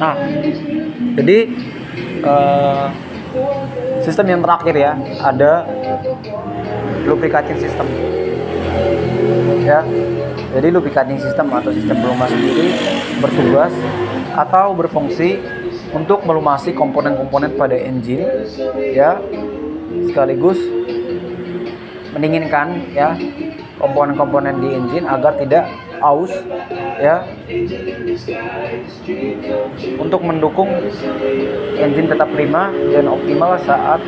Nah, jadi sistem yang terakhir ya, ada lubricating system. Ya, jadi lubricating system atau sistem pelumas sendiri bertugas atau berfungsi untuk melumasi komponen-komponen pada engine, ya, sekaligus mendinginkan ya komponen-komponen di engine agar tidak aus, ya, untuk mendukung engine tetap prima dan optimal saat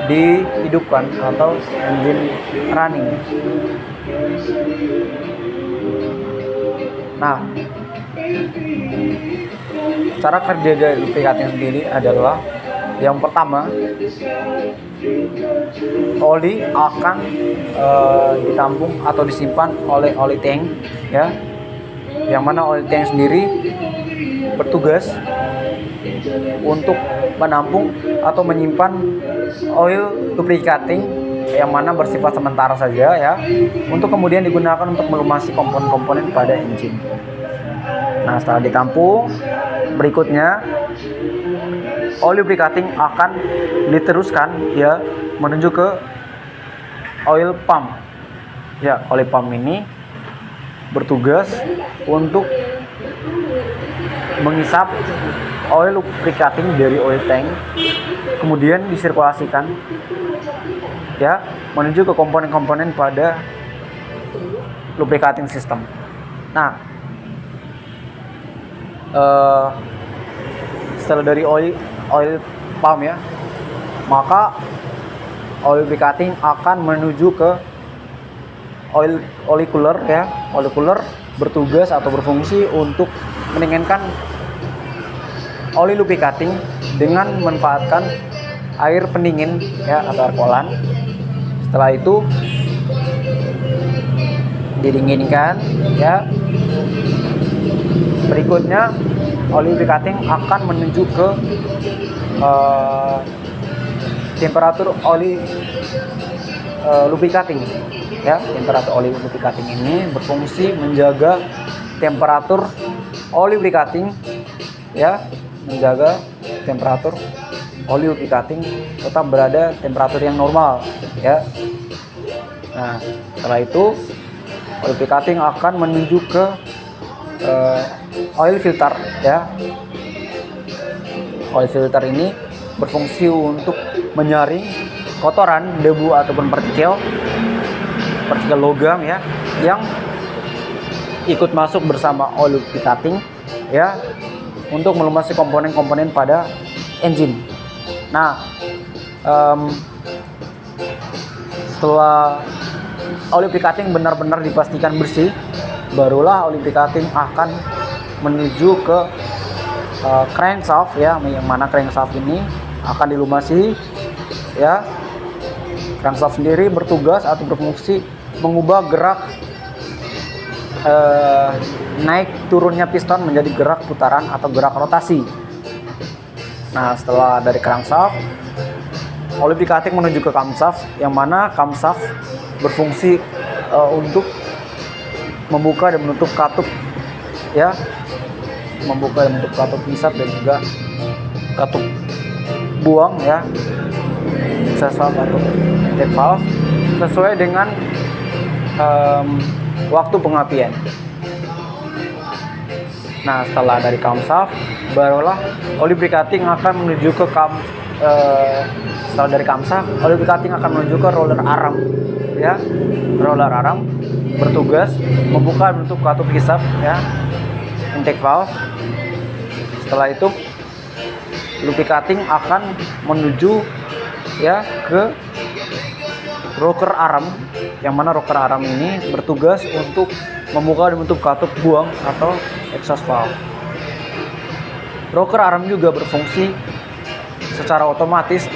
dihidupkan atau engine running. Nah, cara kerja dari lubricating sendiri adalah yang pertama, oli akan ditampung atau disimpan oleh oli tank, ya, yang mana oli tank sendiri bertugas untuk menampung atau menyimpan oil lubricating yang mana bersifat sementara saja ya, untuk kemudian digunakan untuk melumasi komponen-komponen pada engine. Nah, setelah ditampung, berikutnya oil lubricating akan diteruskan ya menuju ke oil pump. Ya, oil pump ini bertugas untuk mengisap oil lubricating dari oil tank, kemudian disirkulasikan ya menuju ke komponen-komponen pada lubricating system. Nah, setelah dari oil pump ya, maka oil lubricating akan menuju ke oil cooler ya. Oil cooler bertugas atau berfungsi untuk mendinginkan oli lubricating dengan memanfaatkan air pendingin ya atau air coolant. Setelah itu didinginkan ya. Berikutnya oli lubricating akan menuju ke temperatur oli lubricating ya. Temperatur oli lubricating ini berfungsi menjaga temperatur oli lubricating ya, menjaga temperatur oli lubricating tetap berada temperatur yang normal ya. Nah, setelah itu oli lubricating akan menuju ke oil filter ya. Oil filter ini berfungsi untuk menyaring kotoran, debu ataupun partikel logam ya yang ikut masuk bersama oil lubricating ya untuk melumasi komponen-komponen pada engine. Nah, setelah oil lubricating benar-benar dipastikan bersih, barulah oil lubricating akan menuju ke crankshaft ya, yang mana crankshaft ini akan dilumasi ya. Crankshaft sendiri bertugas atau berfungsi mengubah gerak naik turunnya piston menjadi gerak putaran atau gerak rotasi. Nah, setelah dari crankshaft, oil lubricating menuju ke camshaft, yang mana camshaft berfungsi untuk membuka dan menutup katup ya, membuka dan menutup katup hisap dan juga katup buang ya, exhaust valve atau intake valve sesuai dengan waktu pengapian. Nah, setelah dari camshaft, barulah oil lubricating akan menuju ke setelah dari camshaft, oil lubricating akan menuju ke roller arm ya. Roller arm bertugas membuka dan menutup katup hisap ya, intake valve. Setelah itu lubricating akan menuju ya ke rocker arm, yang mana rocker arm ini bertugas untuk membuka dan menutup katup buang atau exhaust valve. Rocker arm juga berfungsi secara otomatis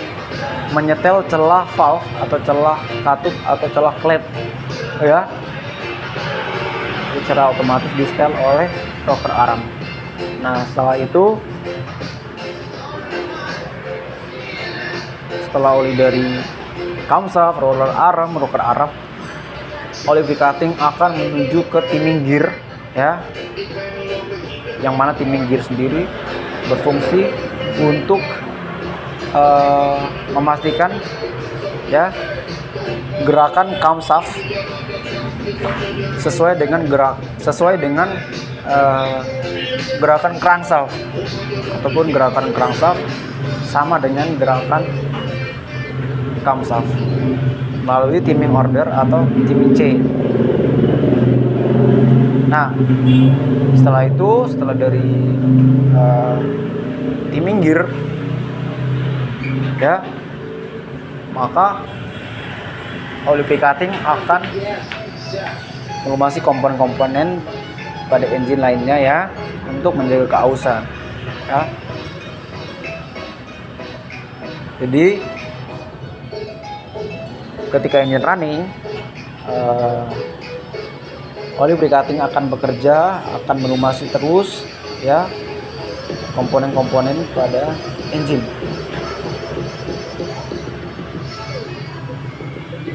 menyetel celah valve atau celah katup atau celah klep ya. Secara otomatis di-setel oleh rocker arm. Nah, setelah itu, setelah oli dari camshaft, roller arm, rocker arm oli lubricating akan menuju ke timing gear, ya, yang mana timing gear sendiri berfungsi untuk memastikan, ya, gerakan camshaft sesuai dengan gerakan crankshaft, ataupun gerakan crankshaft sama dengan gerakan camshaft melalui timing order atau timing chain. Nah, setelah dari timing gear, ya, maka oli lubricating akan mengumasi komponen-komponen pada engine lainnya, ya, untuk menjaga keausan, ya. Jadi ketika engine running, oli lubricating akan bekerja, akan mengumasi terus, ya, komponen-komponen pada engine.